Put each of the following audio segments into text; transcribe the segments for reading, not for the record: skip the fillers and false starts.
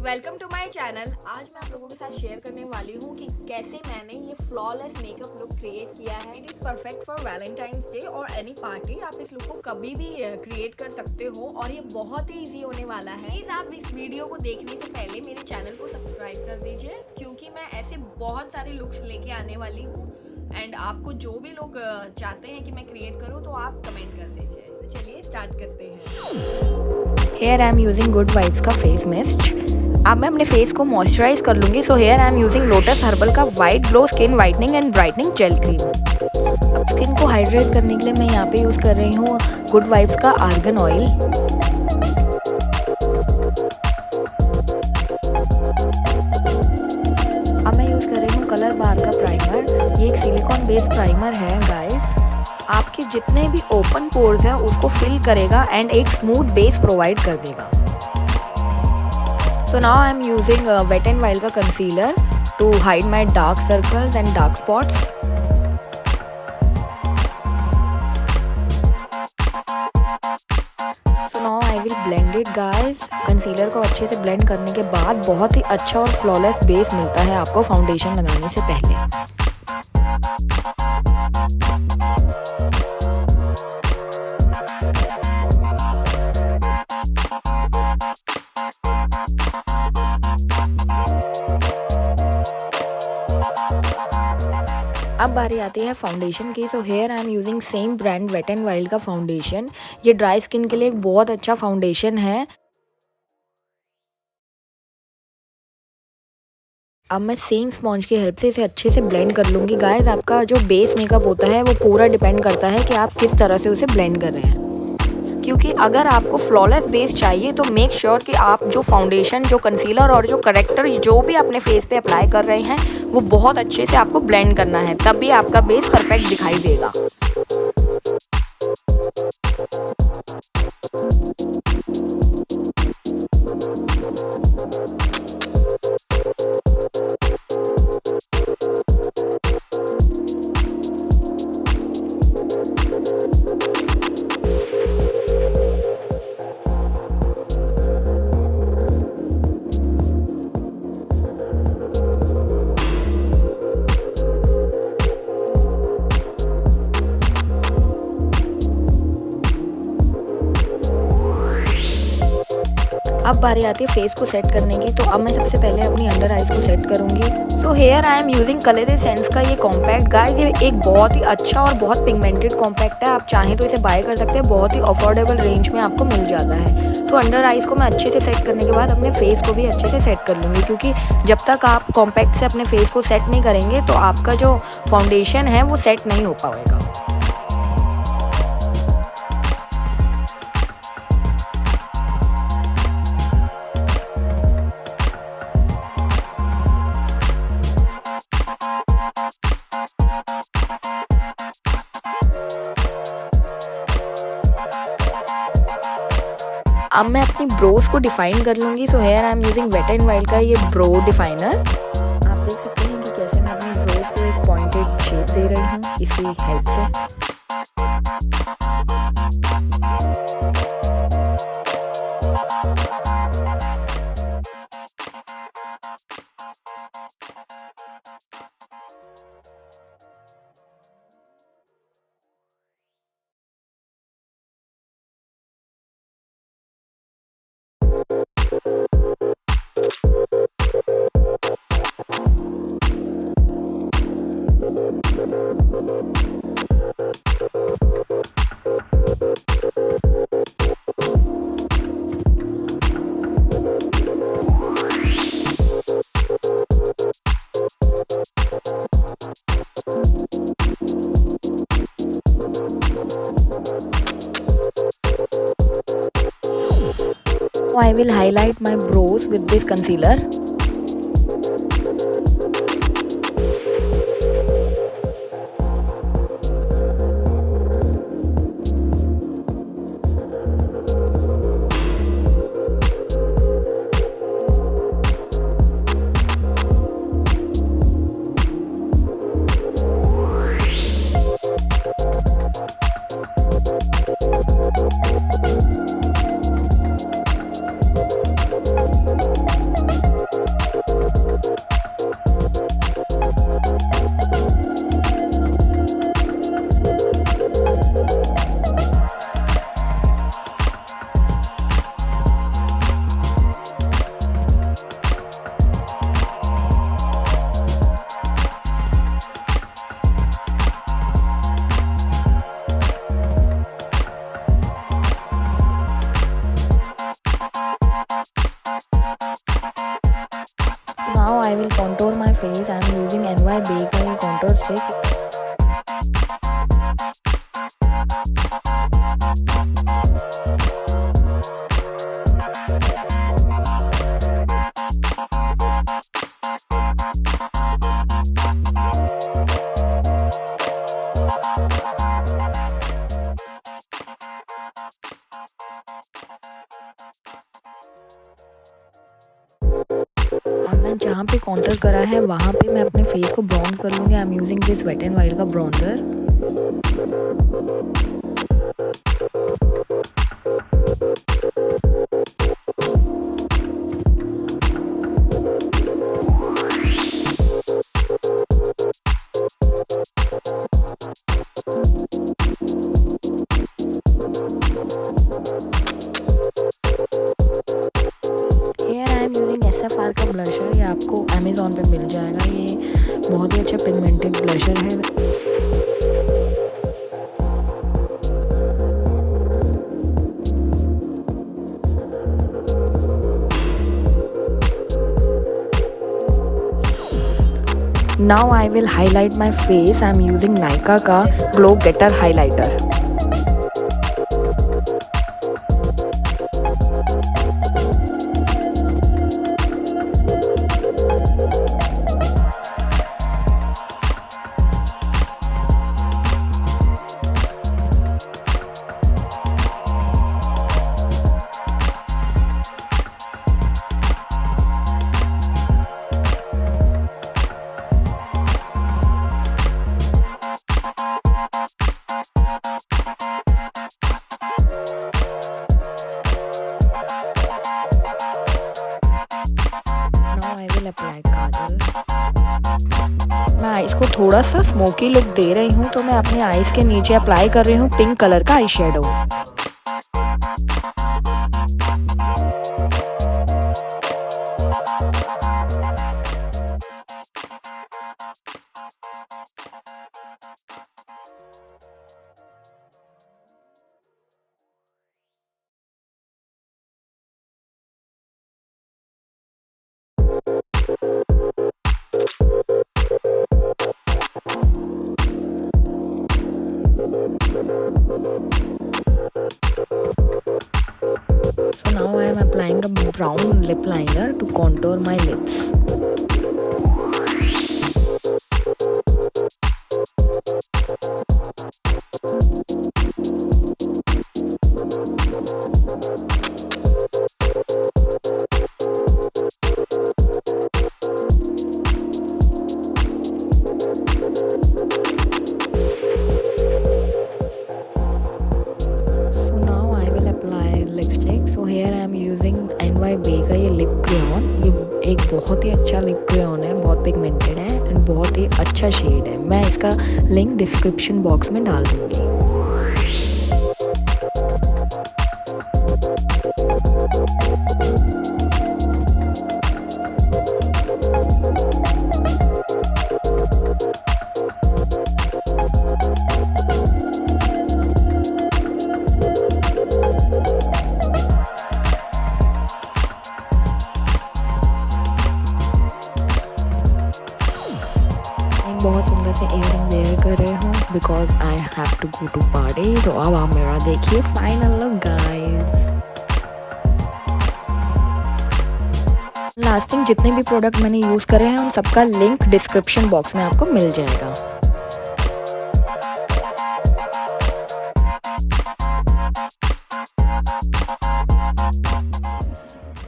Welcome to my channel. आज मैं आप लोगों के साथ शेयर करने वाली हूँ कि कैसे मैंने ये फ्लॉलेस मेकअप लुक क्रिएट किया है। It is perfect for Valentine's day और एनी पार्टी। आप इस लुक को कभी भी क्रिएट कर सकते हो और ये बहुत ही इजी होने वाला है। प्लीज़ आप इस वीडियो को देखने से पहले मेरे चैनल को सब्सक्राइब कर दीजिए, क्योंकि मैं ऐसे बहुत सारे लुक्स लेके आने वाली हूँ एंड आपको जो भी लोग चाहते हैं कि मैं क्रिएट करूँ तो आप कमेंट कर दीजिए। तो चलिए स्टार्ट करते हैं। Here I am using Good Vibes का फेस मिस्ट। अब मैं अपने फेस को मॉइस्चराइज कर लूंगी। So here I am using Lotus Herbal का white glow skin whitening and brightening gel cream. अब स्किन को हाइड्रेट करने के लिए मैं यहाँ पे यूज़ कर रही हूँ गुड वाइब्स का आर्गन ऑयल। अब मैं यूज़ कर रही हूँ कलर बार का प्राइमर। ये एक सिलिकॉन बेस्ड प्राइमर है गाइस। आपके जितने भी ओपन पोर्स हैं उसको फिल करेगा एंड एक स्मूथ बेस प्रोवाइड कर देगा। So now I am using Wet n Wild का concealer to hide my dark circles and dark spots. So now I will blend it guys. Concealer को अच्छे से ब्लेंड करने के बाद बहुत ही अच्छा और फ्लॉलेस बेस मिलता है आपको फाउंडेशन लगाने से पहले। अब बारी आती है फाउंडेशन की। So here I am using same brand wet and wild का फाउंडेशन। ये ड्राई स्किन के लिए एक बहुत अच्छा फाउंडेशन है। अब मैं सेम स्पॉन्ज की हेल्प से इसे अच्छे से ब्लेंड कर लूँगी गाइस। आपका जो बेस मेकअप होता है वो पूरा डिपेंड करता है कि आप किस तरह से उसे ब्लेंड कर रहे हैं, क्योंकि अगर आपको फ्लॉलेस बेस चाहिए तो मेक श्योर कि आप जो फाउंडेशन, जो कंसीलर और जो करेक्टर जो भी अपने फेस पे अप्लाई कर रहे हैं वो बहुत अच्छे से आपको ब्लेंड करना है, तभी आपका बेस परफेक्ट दिखाई देगा। अब बारी आती है फेस को सेट करने की। तो अब मैं सबसे पहले अपनी अंडर आइज को सेट करूंगी। सो here I am using colour essence का ये कॉम्पैक्ट गाइस। ये एक बहुत ही अच्छा और बहुत पिगमेंटेड कॉम्पैक्ट है। आप चाहें तो इसे बाय कर सकते हैं, बहुत ही अफोर्डेबल रेंज में आपको मिल जाता है। सो अंडर आइज को मैं अच्छे से सेट करने के बाद अपने फेस को भी अच्छे से सेट कर लूँगी, क्योंकि जब तक आप कॉम्पैक्ट से अपने फेस को सेट नहीं करेंगे तो आपका जो फाउंडेशन है वो सेट नहीं हो पाएगा। अब मैं अपनी ब्रोज को डिफाइन कर लूँगी। So here I am using wet and wild का ये ब्रो डिफाइनर। आप देख सकते हैं कि कैसे मैं अपनी ब्रोज को एक पॉइंटेड शेप दे रही हूँ इसी हेल्प से। I will highlight my brows with this concealer. जहाँ पे कॉन्टर करा है वहाँ पे मैं अपने फेस को ब्राउन कर लूँगी। I am using this wet and wild का ब्राउनर। SFR का ब्लशर, ये आपको अमेज़ॉन पे मिल जाएगा। ये बहुत ही अच्छा पिगमेंटेड ब्लशर है। Now I will highlight my face. I am using Nykaa का ग्लो गेटर हाईलाइटर। अप्लाई काजल। मैं आईज को थोड़ा सा स्मोकी लुक दे रही हूँ, तो मैं अपने आईज के नीचे अप्लाई कर रही हूँ पिंक कलर का eye shadow. So now I am applying a brown lip liner to contour my lips. का ये लिप क्रेयॉन, ये एक बहुत ही अच्छा लिप क्रेयॉन है, बहुत पिगमेंटेड है एंड बहुत ही अच्छा शेड है। मैं इसका लिंक डिस्क्रिप्शन बॉक्स में डाल दूँगी। बहुत सुंदर से इयररिंग वेयर कर रही हूँ because I have to go to party. तो अब आप मेरा देखिए फाइनल लुक गाइस। लास्टिंग जितने भी प्रोडक्ट मैंने यूज़ करे हैं उन सबका लिंक डिस्क्रिप्शन बॉक्स में आपको मिल जाएगा।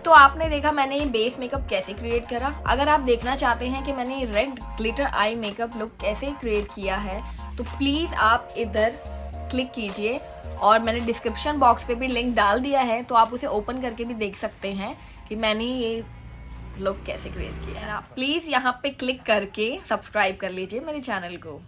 तो आपने देखा मैंने ये बेस मेकअप कैसे क्रिएट करा। अगर आप देखना चाहते हैं कि मैंने red glitter eye makeup look कैसे क्रिएट किया है तो प्लीज़ आप इधर क्लिक कीजिए और मैंने डिस्क्रिप्शन बॉक्स पे भी लिंक डाल दिया है, तो आप उसे ओपन करके भी देख सकते हैं कि मैंने ये लुक कैसे क्रिएट किया है। आप प्लीज़ यहाँ पे क्लिक करके सब्सक्राइब कर लीजिए मेरे चैनल को।